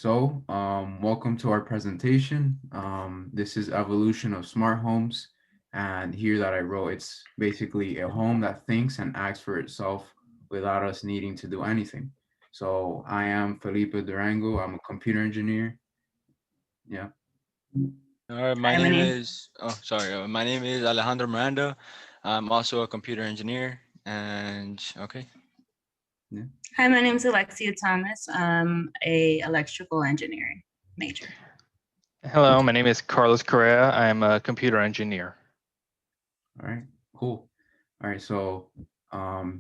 Welcome to our presentation. This is evolution of smart homes. And here that I wrote, it's basically a home that thinks and acts for itself without us needing to do anything. So I am Felipe Durango. I'm a computer engineer. Yeah. All right, Hi, my name. my name is Alejandro Miranda. I'm also a computer engineer, and okay. Yeah. Hi, my name is Alexia Thomas. I'm a electrical engineering major. Hello, my name is Carlos Correa. I'm a computer engineer. All right. Cool. All right.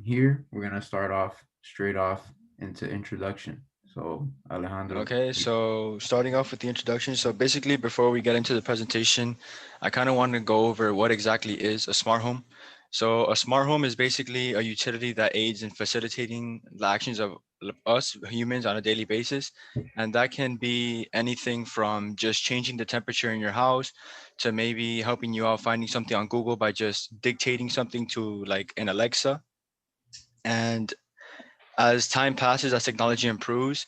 Here we're gonna start off straight off into introduction. So Alejandro. Okay, so starting off with the introduction. So basically, before we get into the presentation, I kind of want to go over what exactly is a smart home. So a smart home is basically a utility that aids in facilitating the actions of us humans on a daily basis. And that can be anything from just changing the temperature in your house to maybe helping you out finding something on Google by just dictating something to like an Alexa. And as time passes, as technology improves,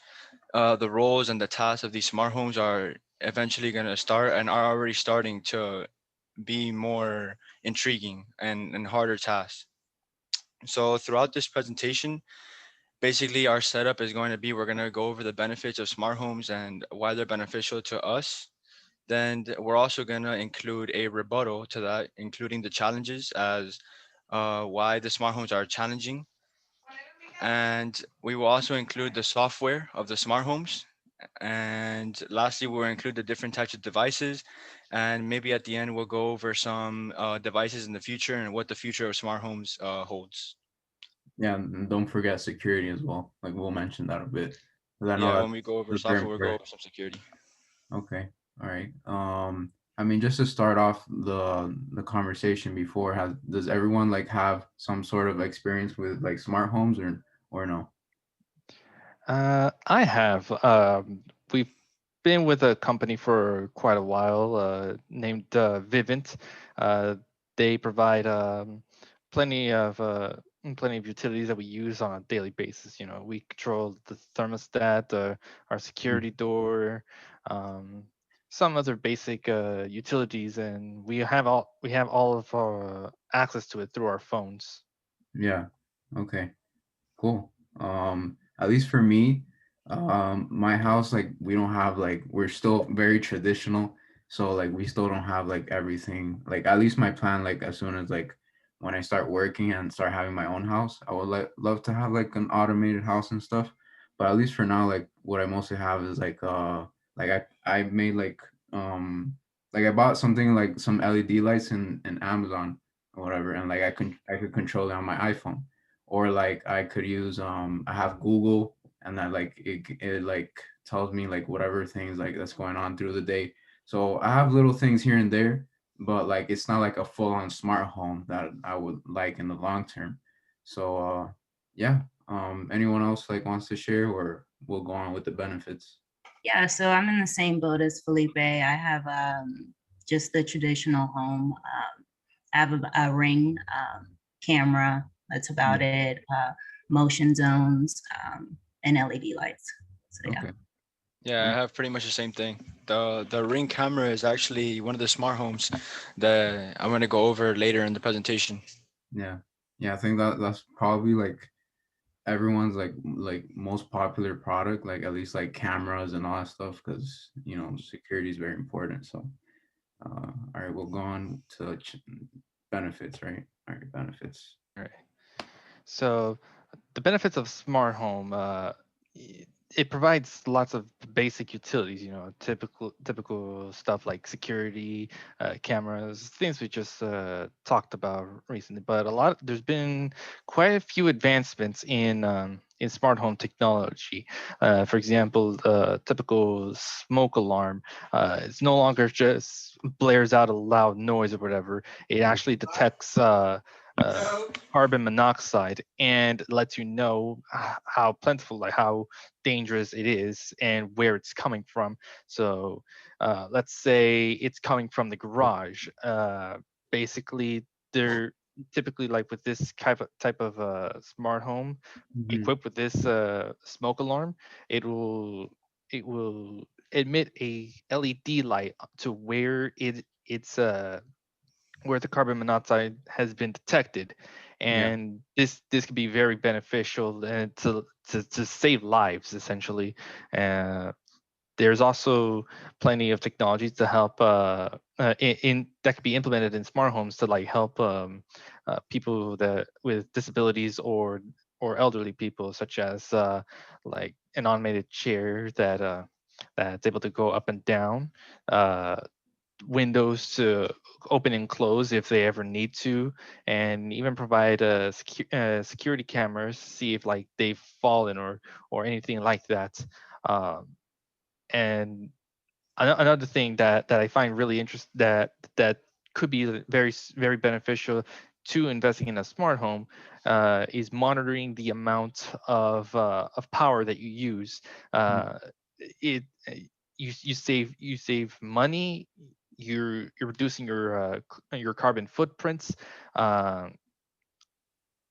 the roles and the tasks of these smart homes are eventually going to start and are already starting to be more intriguing and harder tasks. So, throughout this presentation, basically our setup is going to be we're going to go over the benefits of smart homes and why they're beneficial to us. Then we're also going to include a rebuttal to that, including the challenges as why the smart homes are challenging, and we will also include the software of the smart homes. And lastly, we'll include the different types of devices. And maybe at the end, we'll go over some devices in the future and what the future of smart homes holds. Yeah, and don't forget security as well. Like we'll mention that a bit. Because I know Yeah, that's when we go over super software, we'll go important. over some security. Okay. All right. I mean, just to start off the conversation before, has does everyone like have some sort of experience with like smart homes or no? I have. We've been with a company for quite a while named Vivint. Uh, they provide plenty of plenty of utilities that we use on a daily basis. You know, we control the thermostat, our Mm. security door, um, some other basic utilities, and we have all of our access to it through our phones. Yeah. Okay. Cool. At least for me, my house, like we don't have like we're still very traditional. So like we still don't have like everything. Like at least my plan, like as soon as like when I start working and start having my own house, I would like love to have like an automated house and stuff. But at least for now, like what I mostly have is like I made like I bought something like some LED lights in Amazon or whatever, and like I could control it on my iPhone, or like I could use I have Google, and that like it like tells me like whatever things like that's going on through the day. So I have little things here and there, but like it's not like a full on smart home that I would like in the long term. So yeah. Anyone else like wants to share, or we'll go on with the benefits? Yeah, so I'm in the same boat as Felipe. I have just the traditional home. I have a Ring camera. That's about Yeah. it. Motion zones and LED lights. So yeah. Okay. Yeah, I have pretty much the same thing. The Ring camera is actually one of the smart homes that I'm going to go over later in the presentation. Yeah. Yeah, I think that's probably like everyone's like most popular product, like at least like cameras and all that stuff, because security is very important. So all right, we'll go on to benefits, right? All right, benefits. All right. So the benefits of smart home, it provides lots of basic utilities, you know, typical stuff like security, cameras, things we just talked about recently. But there's been quite a few advancements in smart home technology. For example, typical smoke alarm, it's no longer just blares out a loud noise or whatever. It actually detects uh, carbon monoxide and lets you know how plentiful, like how dangerous it is and where it's coming from. So let's say it's coming from the garage. Basically, they're typically like with this type of smart home Hmm. equipped with this smoke alarm, it will. it will emit a LED light to where where the carbon monoxide has been detected, Yeah. and this can be very beneficial to save lives essentially. Uh, there's also plenty of technologies to help in that could be implemented in smart homes to like help people that with disabilities or elderly people, such as like an automated chair that's able to go up and down, uh, windows to open and close if they ever need to, and even provide security cameras to see if like they've fallen or anything like that. Um, and another thing that I find really interesting that could be very beneficial to investing in a smart home is monitoring the amount of power that you use. It you save money. You're reducing your carbon footprints, um,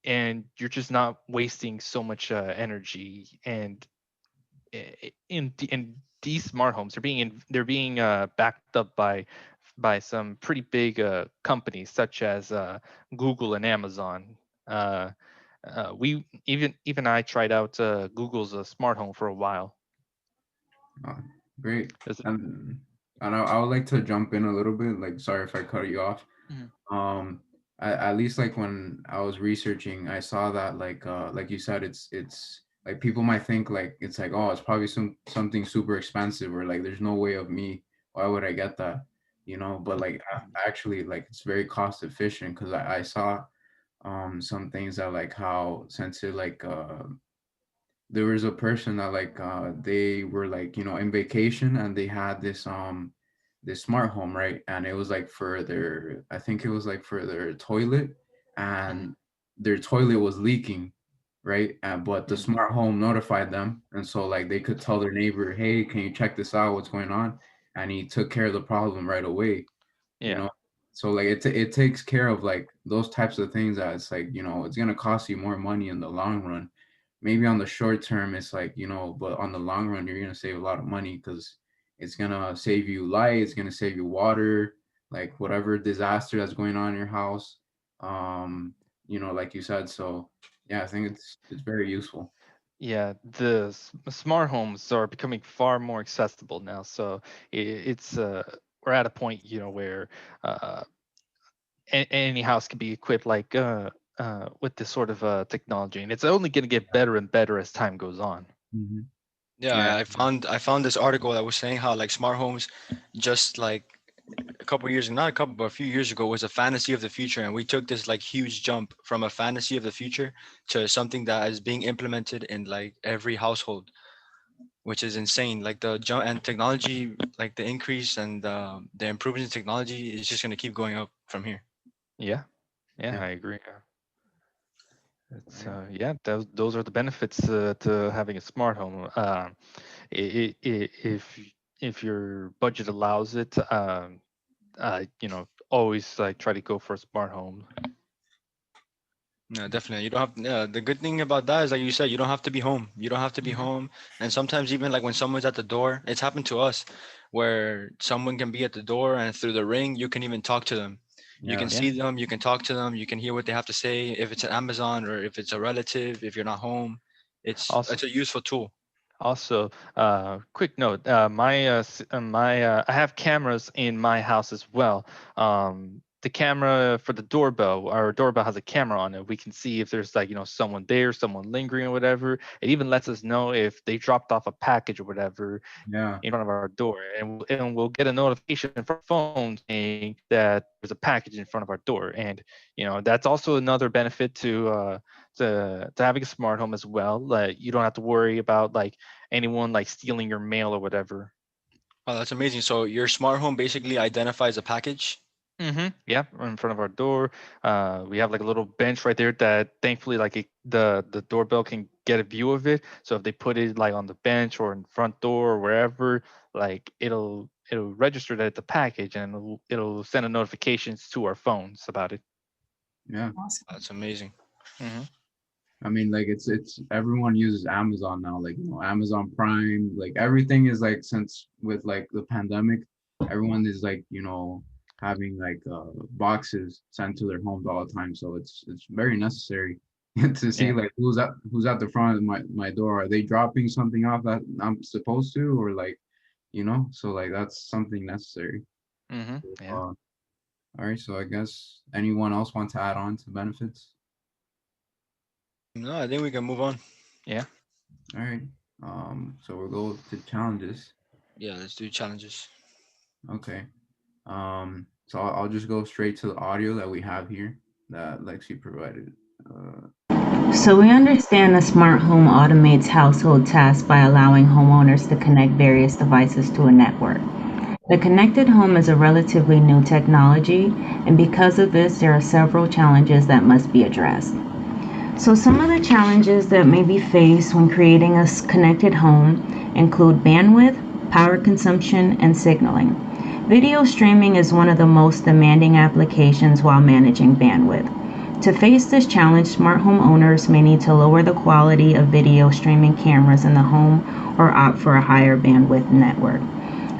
and you're just not wasting so much energy. And in these smart homes, they're being backed up by some pretty big companies such as Google and Amazon. Uh, we even I tried out Google's smart home for a while. Uh, Great. Is it- And I would like to jump in a little bit. Like, sorry if I cut you off. Mhm. At least like when I was researching, I saw that like you said, it's like people might think like it's like, oh, it's probably something super expensive, or like there's no way of me. Why would I get that? But like actually like it's very cost efficient, because I saw some things that like how since it like there was a person that like they were like in vacation, and they had this smart home, right? And it was like for their, I think it was like for their toilet, Mhm. and their toilet was leaking, right? But the Mhm. smart home notified them, and so like they could tell their neighbor, hey, can you check this out, what's going on? And he took care of the problem right away, you Yeah. know so like it takes care of like those types of things that it's like it's going to cost you more money in the long run. Maybe on the short term it's like but on the long run you're going to save a lot of money, because it's going to save you light, it's going to save you water, like whatever disaster that's going on in your house, like you said. So yeah, I think it's very useful. Yeah, the smart homes are becoming far more accessible now. So it's we're at a point, where uh, any house can be equipped like with this sort of technology, and it's only going to get better and better as time goes on. Mhm. Yeah. Yeah, I found this article that was saying how like smart homes just like a couple years, not a couple, but a few years ago was a fantasy of the future, and we took this like huge jump from a fantasy of the future to something that is being implemented in like every household, which is insane. Like the jump and technology, like the increase and the improvements in technology is just gonna keep going up from here. Yeah, yeah, Yeah. I agree. It's Right. yeah, those are the benefits to having a smart home. If your budget allows it, always like try to go for a smart home. Yeah, definitely. You don't have. Yeah, the good thing about that is, like you said, you don't have to be home. You don't have to be Mhm. home. And sometimes even like when someone's at the door, it's happened to us, where someone can be at the door and through the ring, you can even talk to them. You can Yeah. Yeah. see them. You can talk to them. You can hear what they have to say. If it's an Amazon or if it's a relative, if you're not home, Also, it's a useful tool. quick note. I have cameras in my house as well. The camera for the doorbell, our doorbell has a camera on it. We can see if there's like someone there, someone lingering or whatever. It even lets us know if they dropped off a package or whatever Yeah. in front of our door, and we'll get a notification from our phone saying that there's a package in front of our door. And that's also another benefit to having a smart home as well. Like you don't have to worry about like anyone like stealing your mail or whatever. Oh, that's amazing. So your smart home basically identifies a package. Yeah, in front of our door. We have like a little bench right there that thankfully like the doorbell can get a view of it. So if they put it like on the bench or in front door or wherever, like it'll register that it's a package, and it'll send a notifications to our phones about it. Yeah. Awesome. That's amazing. hmm I mean, like it's everyone uses Amazon now, like Amazon Prime, like everything is like since with like the pandemic, everyone is like having like boxes sent to their homes all the time. So it's very necessary to see Yeah. like who's at the front of my door. Are they dropping something off that I'm supposed to, or like so like that's something necessary. Yeah. All right, so I guess anyone else want to add on to benefits? No, I think we can move on. Yeah. All right. So we'll go to challenges. Yeah, let's do challenges. Okay. So I'll just go straight to the audio that we have here that Lexi provided. So we understand a smart home automates household tasks by allowing homeowners to connect various devices to a network. The connected home is a relatively new technology, and because of this, there are several challenges that must be addressed. So some of the challenges that may be faced when creating a connected home include bandwidth, power consumption, and signaling. Video streaming is one of the most demanding applications while managing bandwidth. To face this challenge, smart home owners may need to lower the quality of video streaming cameras in the home or opt for a higher bandwidth network.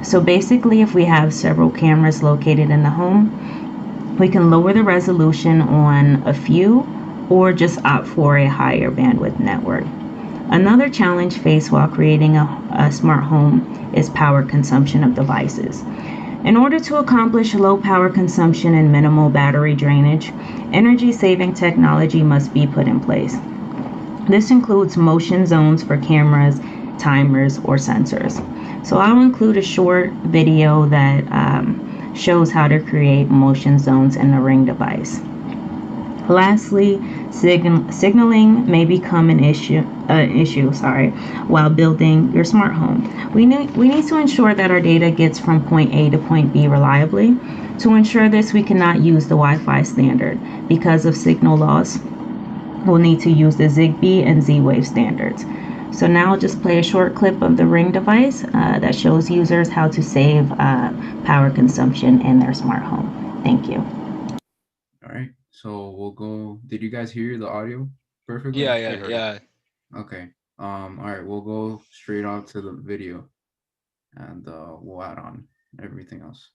So basically, if we have several cameras located in the home, we can lower the resolution on a few or just opt for a higher bandwidth network. Another challenge faced while creating a smart home is power consumption of devices. In order to accomplish low power consumption and minimal battery drainage, energy-saving technology must be put in place. This includes motion zones for cameras, timers, or sensors. So I'll include a short video that shows how to create motion zones in the Ring device. Lastly, signaling may become an issue while building your smart home. We need to ensure that our data gets from point A to point B reliably. To ensure this, we cannot use the Wi-Fi standard. Because of signal loss, we'll need to use the Zigbee and Z-Wave standards. So now I'll just play a short clip of the Ring device that shows users how to save power consumption in their smart home. Thank you. All right. So we'll go. Did you guys hear the audio perfectly? Yeah. Okay. All right. We'll go straight on to the video, and we'll add on everything else.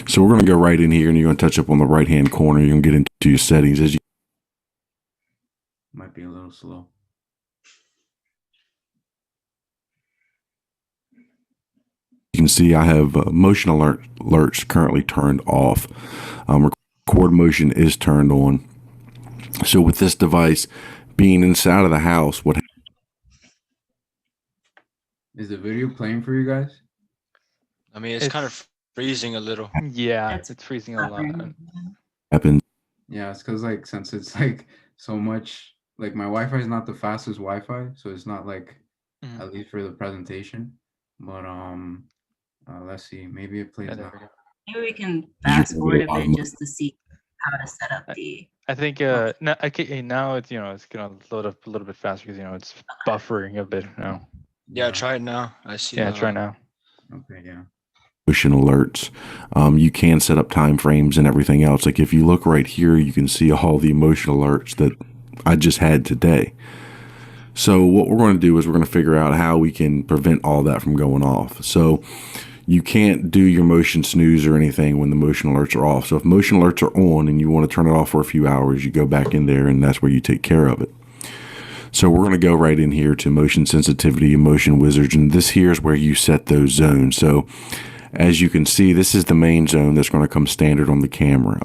So we're going to go right in here, and you're going to touch up on the right-hand corner. You're going to get into your settings. As you Might be a little slow. can see, I have motion alerts currently turned off. Record motion is turned on. So with this device being inside of the house, what Is the video playing for you guys? I mean, it's kind of freezing a little. Yeah, That's it's freezing a lot. happens? Yeah, it's because like since it's like so much, like my Wi-Fi is not the fastest Wi-Fi, so it's not like at least for the presentation. But let's see, maybe it plays Yeah, there now. we go. Maybe we can fast forward a bit just to see how to set up the. I think now it's it's gonna load up a little bit faster because it's buffering a bit now. Yeah, try it now. I see. Yeah, try now. Okay, yeah. Motion alerts. You can set up time frames and everything else. Like if you look right here, you can see all the motion alerts that I just had today. So what we're going to do is we're going to figure out how we can prevent all that from going off. So you can't do your motion snooze or anything when the motion alerts are off. So if motion alerts are on and you want to turn it off for a few hours, you go back in there and that's where you take care of it. So we're going to go right in here to motion sensitivity and motion wizards. And this here is where you set those zones. So as you can see, this is the main zone that's going to come standard on the camera.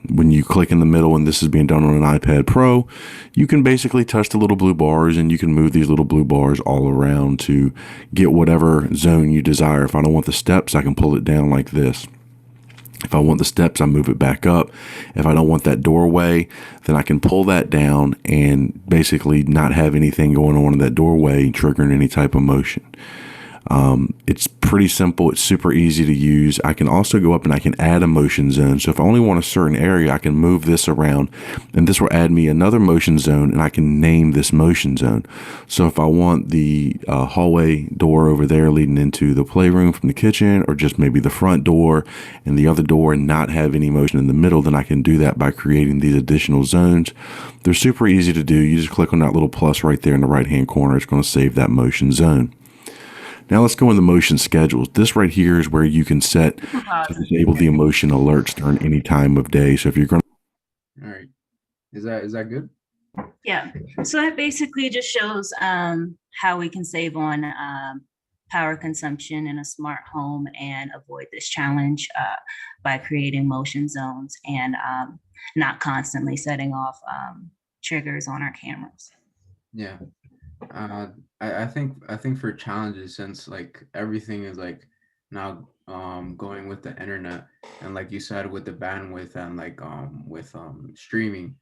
When you click in the middle, and this is being done on an iPad Pro, you can basically touch the little blue bars and you can move these little blue bars all around to get whatever zone you desire. If I don't want the steps, I can pull it down like this. If I want the steps, I move it back up. If I don't want that doorway, then I can pull that down and basically not have anything going on in that doorway triggering any type of motion. It's pretty simple. It's super easy to use. I can also go up and I can add a motion zone. So if I only want a certain area, I can move this around and this will add me another motion zone and I can name this motion zone. So if I want the hallway door over there leading into the playroom from the kitchen, or just maybe the front door and the other door and not have any motion in the middle, then I can do that by creating these additional zones. They're super easy to do. You just click on that little plus right there in the right hand corner. It's going to save that motion zone. Now let's go into motion schedules. This right here is where you can set to disable the motion alerts during any time of day. So if you're going to... All right. Is that good? Yeah. So that basically just shows how we can save on power consumption in a smart home and avoid this challenge by creating motion zones and not constantly setting off triggers on our cameras. Yeah. I think for challenges, since like everything is like now going with the internet, and like you said, with the bandwidth and like with streaming,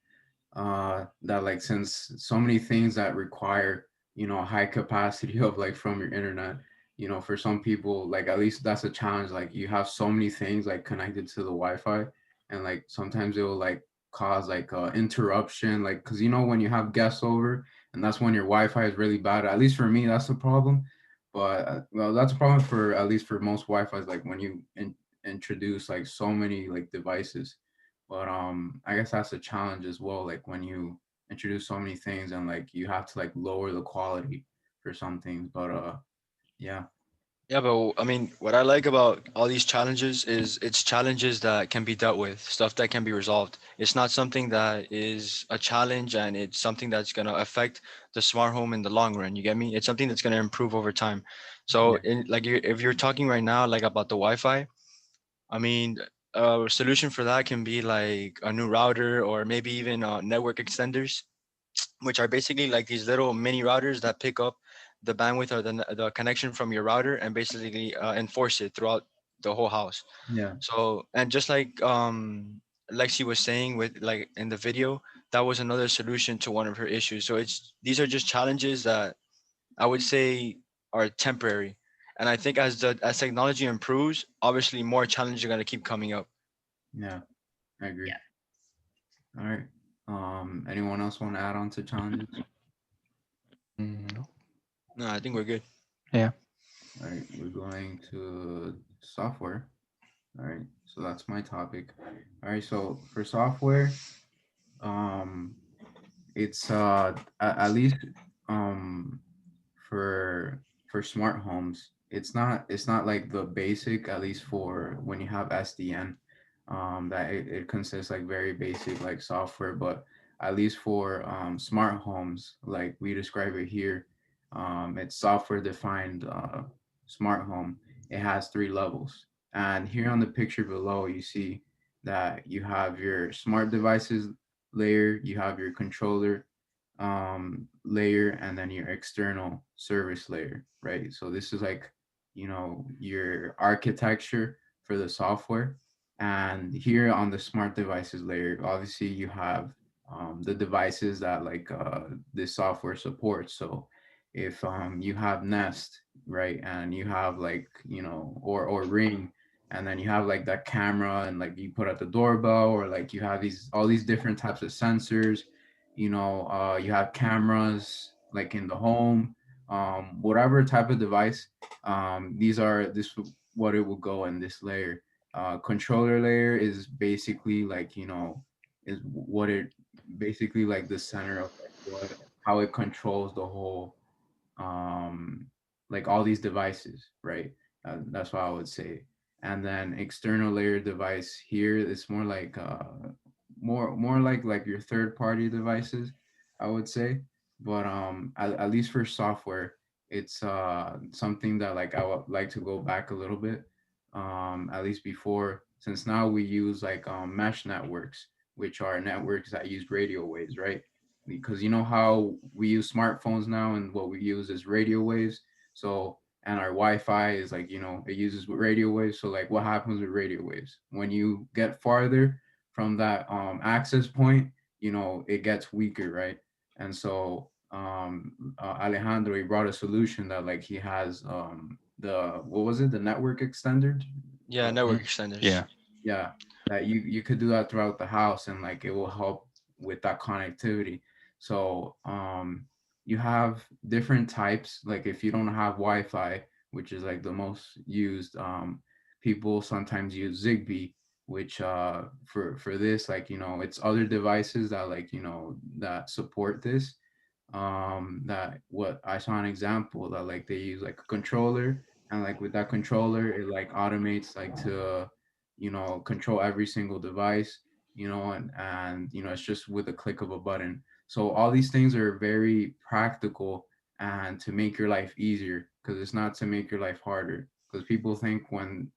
that like, since so many things that require, you know, high capacity of like from your internet, you know, for some people, like at least that's a challenge. Like you have so many things like connected to the Wi-Fi, and like sometimes it will like cause like interruption, like because you know when you have guests over, and that's when your Wi-Fi is really bad. At least for me, that's the problem. But well, that's a problem for at least for most Wi-Fi's. Like when you introduce like so many like devices, but I guess that's a challenge as well. Like when you introduce so many things and like you have to like lower the quality for some things. But yeah, Yeah, but I mean, what I like about all these challenges is it's challenges that can be dealt with, stuff that can be resolved. It's not something that is a challenge and it's something that's going to affect the smart home in the long run. You get me? It's something that's going to improve over time. So, yeah, if you're talking right now, like about the Wi-Fi, I mean, a solution for that can be like a new router or maybe even network extenders, which are basically like these little mini routers that pick up the bandwidth or the connection from your router and basically enforce it throughout the whole house. yeah, So, and just like Lexi was saying with like in the video, that was another solution to one of her issues. So it's these are just challenges that I would say are temporary. And I think as technology improves, obviously more challenges are going to keep coming up. yeah. I agree. Yeah. All right. Anyone else want to add on to challenges? No. No, I think we're good. Yeah. All right, we're going to software. All right, so that's my topic. All right, so for software, um, it's at least um for smart homes, it's not like the basic, at least for when you have SDN, that it consists like very basic like software, but at least for smart homes, like we describe it here, it's software defined smart home. It has 3 levels. And here on the picture below, you see that you have your smart devices layer, you have your controller layer, and then your external service layer, right? So this is like, you know, your architecture for the software. And here on the smart devices layer, obviously you have the devices that like this software supports. So if you have Nest, right, and you have like, you know, or Ring, and then you have like that camera and like you put at the doorbell, or like you have these all these different types of sensors, you know, you have cameras like in the home, whatever type of device, what it will go in this layer. Controller layer is basically like, you know, is what it basically like the center of like what how it controls the whole like all these devices, right? That's what I would say. And then external layer device here is more like more like your third party devices, I would say. But at least for software, it's something that like I would like to go back a little bit. At least before, since now we use like mesh networks, which are networks that use radio waves, right? Because you know how we use smartphones now, and what we use is radio waves. So, and our Wi-Fi is like, you know, it uses radio waves. So like what happens with radio waves? When you get farther from that access point, you know, it gets weaker, right? And so Alejandro, he brought a solution that like he has what was it, the network extender? Yeah, network extenders. Yeah. Yeah, that you could do that throughout the house, and like it will help with that connectivity. So you have different types. Like if you don't have Wi-Fi, which is like the most used, people sometimes use Zigbee, which for this, like, you know, it's other devices that, like, you know, that support this. That what I saw an example that, like, they use like a controller, and like with that controller it like automates like to, you know, control every single device, you know, and you know, it's just with a click of a button. So all these things are very practical and to make your life easier, because it's not to make your life harder. Because people think when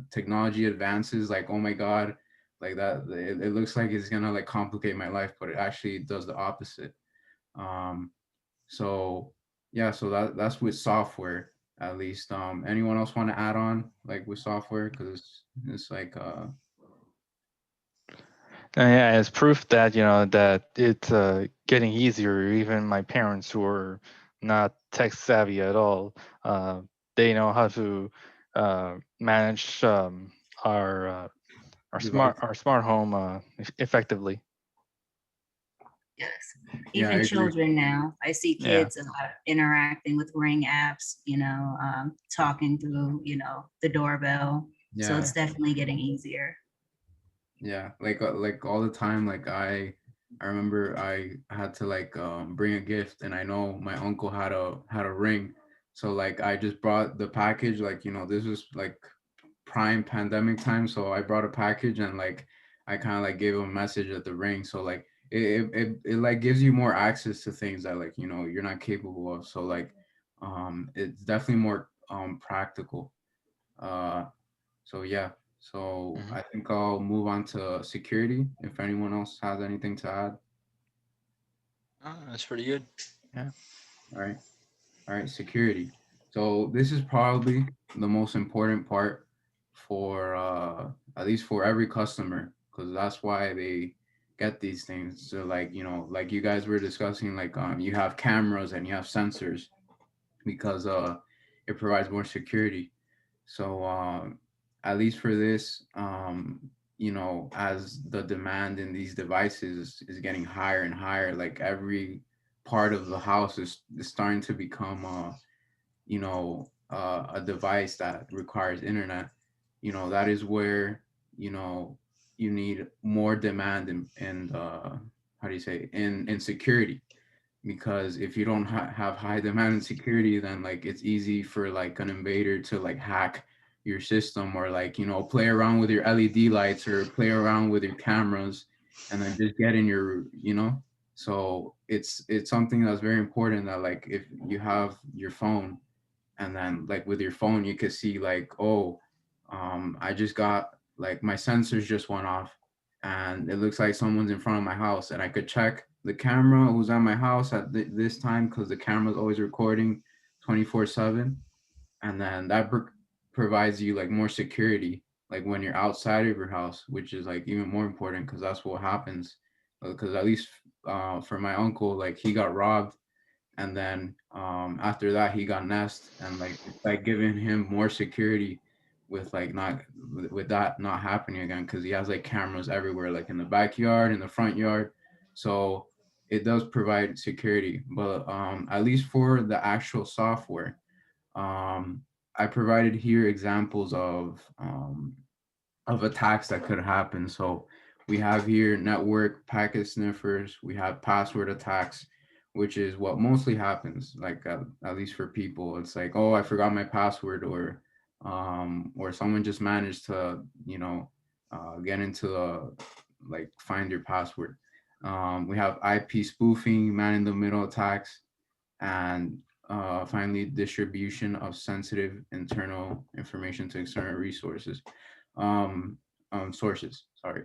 technology advances, like, oh my god, like that it looks like it's gonna like complicate my life, but it actually does the opposite. um so yeah, so that's with software, at least. Anyone else want to add on, like, with software? Because it's like Yeah, it's proof that that it's getting easier. Even my parents, who are not tech savvy at all, uh, they know how to manage our uh, device. our smart home effectively. Yes. Yeah, I Even agree. children now, I see Yeah. kids interacting with Ring apps, talking through, the doorbell. So Yeah, it's definitely getting easier. yeah, like all the time, like I remember I had to like bring a gift, and I know my uncle had a ring. So like I just brought the package, like, you know, this was like prime pandemic time, so I brought a package, and like I kind of like gave him a message at the ring. So like it like gives you more access to things that, like, you know, you're not capable of. So like it's definitely more practical. uh so yeah, so Mhm. I think I'll move on to security if anyone else has anything to add. That's pretty good. Yeah. All right. All right, security. So this is probably the most important part for at least for every customer, because that's why they get these things. So like, you know, like you guys were discussing, like you have cameras and you have sensors, because it provides more security. So at least for this, you know, as the demand in these devices is getting higher and higher, like every part of the house is starting to become you know, a device that requires internet. You know, that is where, you know, you need more demand in how do you say, in security. Because if you don't have high demand and security, then like it's easy for like an invader to like hack your system, or like, you know, play around with your LED lights or play around with your cameras, and then just get in your, you know. So it's something that's very important, that like if you have your phone, and then like with your phone you could see like, oh, I just got, like, my sensors just went off, and it looks like someone's in front of my house, and I could check the camera who's at my house at this time, because the camera's always recording 24/7. And then that provides you like more security, like when you're outside of your house, which is like even more important, because that's what happens. Because at least for my uncle, like he got robbed, and then after that he got Nest, and like it's like giving him more security with like not with that not happening again, because he has like cameras everywhere, like in the backyard, in the front yard. So it does provide security. But at least for the actual software, um I provided here examples of attacks that could happen. So we have here network packet sniffers, we have password attacks, which is what mostly happens, like at least for people. It's like, oh, I forgot my password, or someone just managed to, you know, get into the, like, find your password. We have IP spoofing, man in the middle attacks, and finally distribution of sensitive internal information to external resources, um, sources. Sorry.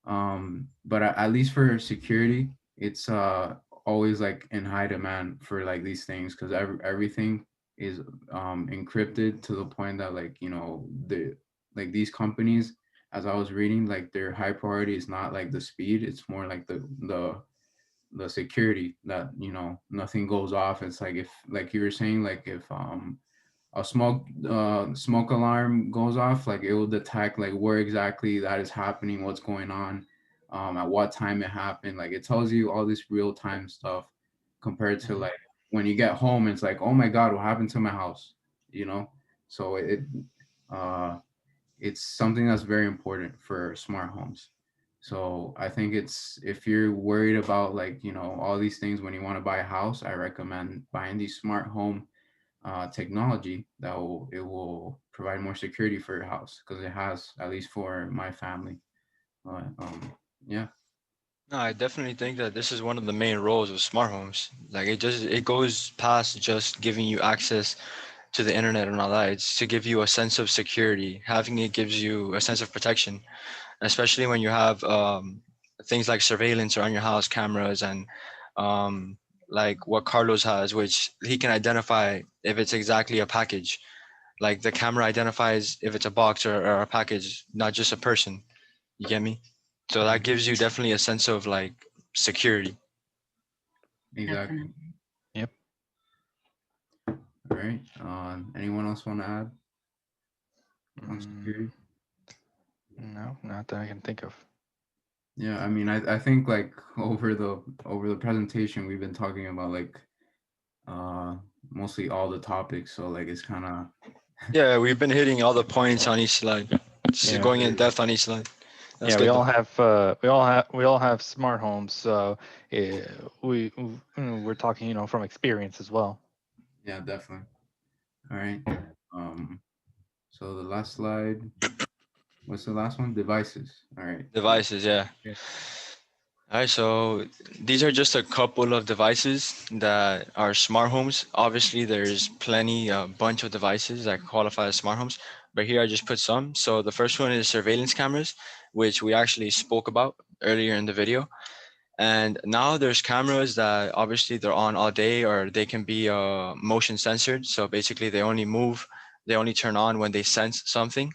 But at least for security, it's always like in high demand for like these things, because everything is encrypted to the point that, like, you know, the like these companies, as I was reading, like their high priority is not like the speed, it's more like the security, that, you know, nothing goes off. It's like, if, like you were saying, like if a smoke alarm goes off, like it will detect like where exactly that is happening, what's going on, at what time it happened. Like it tells you all this real time stuff compared to Mhm. like when you get home, it's like, oh my God, what happened to my house? You know? So uh it's something that's very important for smart homes. So I think it's, if you're worried about like, all these things when you want to buy a house, I recommend buying these smart home technology that will provide more security for your house, because it has, at least for my family. Yeah. No, I definitely think that this is one of the main roles of smart homes. Like it goes past just giving you access to the internet and all that. It's to give you a sense of security. Having it gives you a sense of protection, especially when you have things like surveillance around your house, cameras, and um, like what Carlos has, which he can identify if it's exactly a package. Like the camera identifies if it's a box or a package, not just a person. You get me? So that Mhm. gives you definitely a sense of like security. Exactly. Definitely. Yep. All right. Anyone else want to add on Mm, security? no, not that I can think of. Yeah, I mean, I think like over the presentation we've been talking about like uh mostly all the topics, so like it's kind of Yeah, we've been hitting all the points on each slide, just Yeah. going in depth on each slide. That's Yeah, good though. we all have smart homes, so we're talking, from experience as well. yeah, definitely. All right. Um, so the last slide, what's the last one? Devices. All right. Devices, yeah. Yeah. All right, so these are just a couple of devices that are smart homes. Obviously, there's plenty, a bunch of devices that qualify as smart homes, but here I just put some. So the first one is surveillance cameras, which we actually spoke about earlier in the video. And now there's cameras that obviously they're on all day, or they can be motion censored. So basically, they only turn on when they sense something.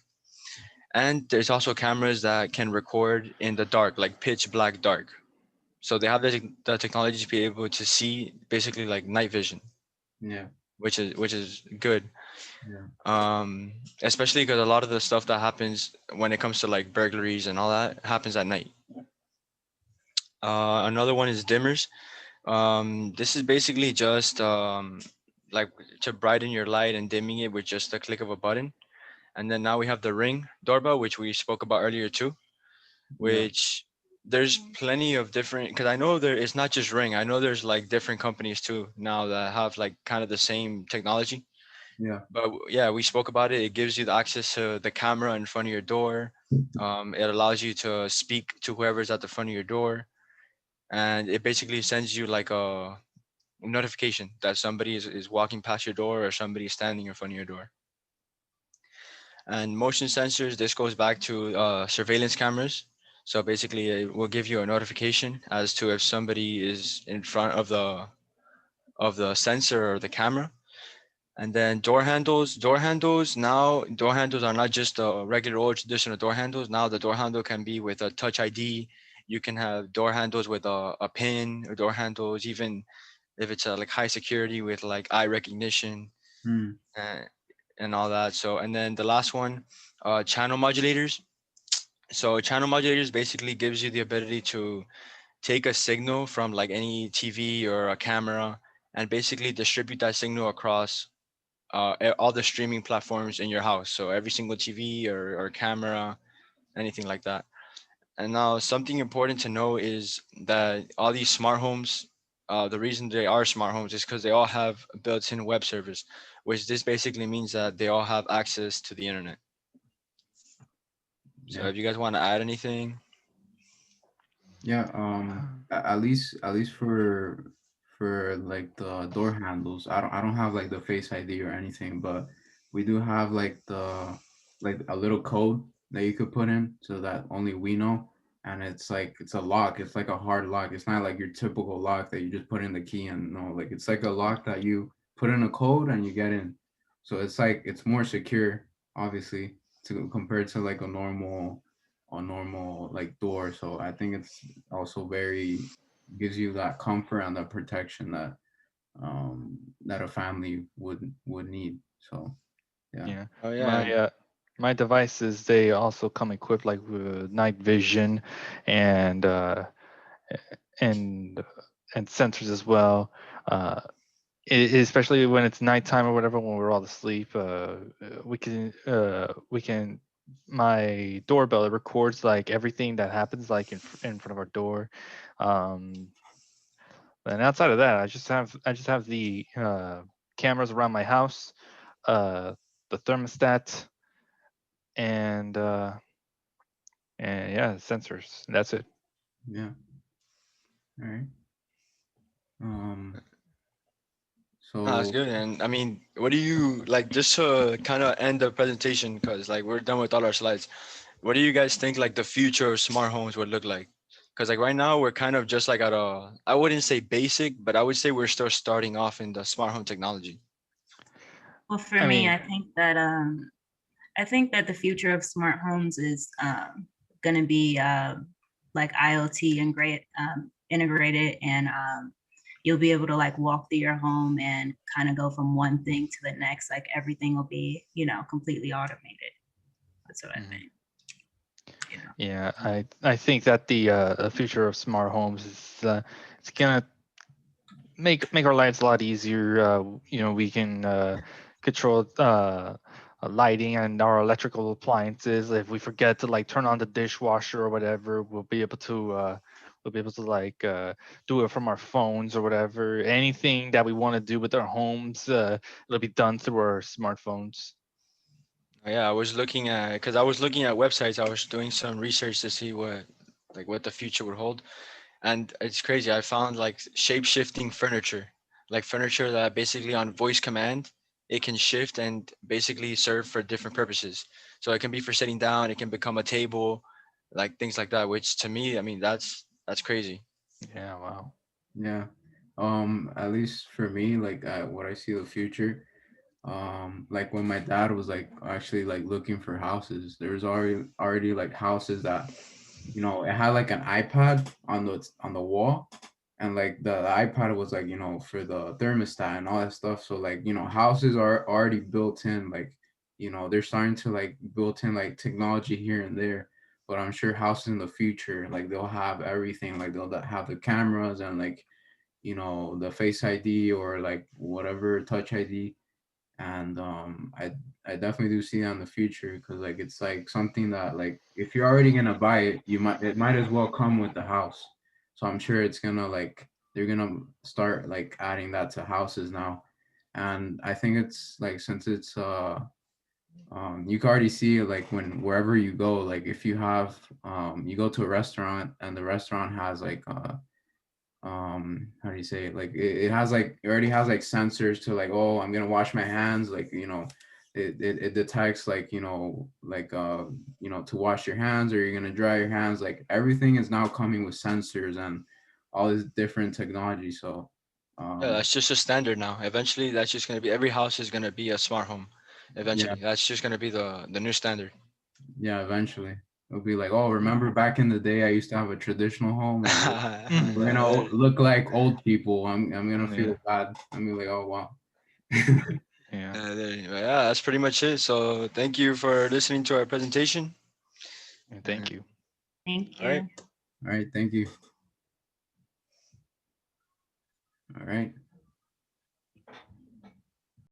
And there's also cameras that can record in the dark, like pitch black dark. So they have the technology to be able to see basically like night vision, Yeah. which is good. Yeah. Um, Especially because a lot of the stuff that happens when it comes to like burglaries and all that happens at night. Another one is dimmers. This is basically just like to brighten your light and dimming it with just a click of a button. And then now we have the Ring doorbell, which we spoke about earlier too, Yeah. which there's plenty of different, because I know there it's not just Ring. I know there's like different companies too now that have like kind of the same technology. Yeah. But yeah, we spoke about it. It gives you the access to the camera in front of your door. It allows you to speak to whoever's at the front of your door, and it basically sends you like a notification that somebody is walking past your door or somebody is standing in front of your door. And motion sensors, this goes back to surveillance cameras. So basically, it will give you a notification as to if somebody is in front of the sensor or the camera. And then door handles. Door handles are not just regular old traditional door handles. Now the door handle can be with a touch ID. You can have door handles with a pin, or door handles even if it's like high security with like eye recognition Hmm. and, and all that. So, and then the last one, channel modulators. So channel modulators basically gives you the ability to take a signal from like any TV or a camera and basically distribute that signal across all the streaming platforms in your house. So every single TV or camera, anything like that. And now something important to know is that all these smart homes, the reason they are smart homes is because they all have a built-in web service, which this basically means that they all have access to the internet. So Yeah. if you guys want to add anything, Yeah. At least for like the door handles, I don't have like the Face ID or anything, but we do have like a little code that you could put in so that only we know. And it's like it's a lock. It's like a hard lock. It's not like your typical lock that you just put in the key and no, like it's like a lock that you put in a code and you get in. So it's like it's more secure, obviously, to compared to like a normal like door. So I think it's also very gives you that comfort and that protection that that a family would need. So yeah. Yeah. Oh yeah. My devices, they also come equipped like with night vision and and and sensors as well. Uh, Especially when it's nighttime or whatever, when we're all asleep, we can my doorbell, it records like everything that happens like in front of our door. Um, and outside of that, I just have the cameras around my house, uh, the thermostat, and yeah, sensors. That's it. Yeah. All right. Um. No, that's So good. And I mean, what do you like, just to kind of end the presentation, because like we're done with all our slides. What do you guys think like the future of smart homes would look like? Because like right now we're kind of just like at a, I wouldn't say basic, but I would say we're still starting off in the smart home technology. Well, for I me, mean, I think that the future of smart homes is going to be like IoT and great integrated, and you'll be able to like walk through your home and kind of go from one thing to the next. Like everything will be, completely automated. That's what I mhm. think. Yeah, I think that the future of smart homes is it's gonna make our lives a lot easier. We can control lighting and our electrical appliances. If we forget to like turn on the dishwasher or whatever, we'll be able to like do it from our phones or whatever. Anything that we want to do with our homes, it'll be done through our smartphones. Yeah, because I was looking at websites. I was doing some research to see what the future would hold. And it's crazy. I found like shape shifting furniture, like furniture that basically on voice command, it can shift and basically serve for different purposes. So it can be for sitting down, it can become a table, like things like that, which to me, I mean, that's crazy. Yeah, wow. yeah. At least for me, like what I see the future. Like when my dad was like actually like looking for houses, there's already like houses that it had like an iPad on the wall, and like the iPad was like for the thermostat and all that stuff. So like houses are already built in, like they're starting to like built in like technology here and there. But I'm sure houses in the future, like they'll have everything, like they'll have the cameras and like the Face ID or like whatever Touch ID. And I definitely do see that in the future, because like it's like something that, like, if you're already gonna buy it, it might as well come with the house. So I'm sure it's gonna like they're gonna start like adding that to houses now. And I think it's like, since it's you can already see it, like when wherever you go, like if you have you go to a restaurant and the restaurant has like how do you say it, like it has like, it already has like sensors to like, oh, I'm gonna wash my hands, like it detects like like to wash your hands, or you're gonna dry your hands. Like everything is now coming with sensors and all this different technology. So Yeah, um that's just a standard now. Eventually, that's just gonna be every house is gonna be a smart home. yeah, Eventually, that's just gonna be the new standard. yeah, eventually it'll be like, oh, remember back in the day I used to have a traditional home, and we're Mhm. Yeah, gonna look like old people. I'm gonna Yeah, feel bad. I'm gonna be like, oh wow. yeah. yeah, that's pretty much it. So thank you for listening to our presentation. And Uh, thank you. Thank all right. you. All right, thank you. All right.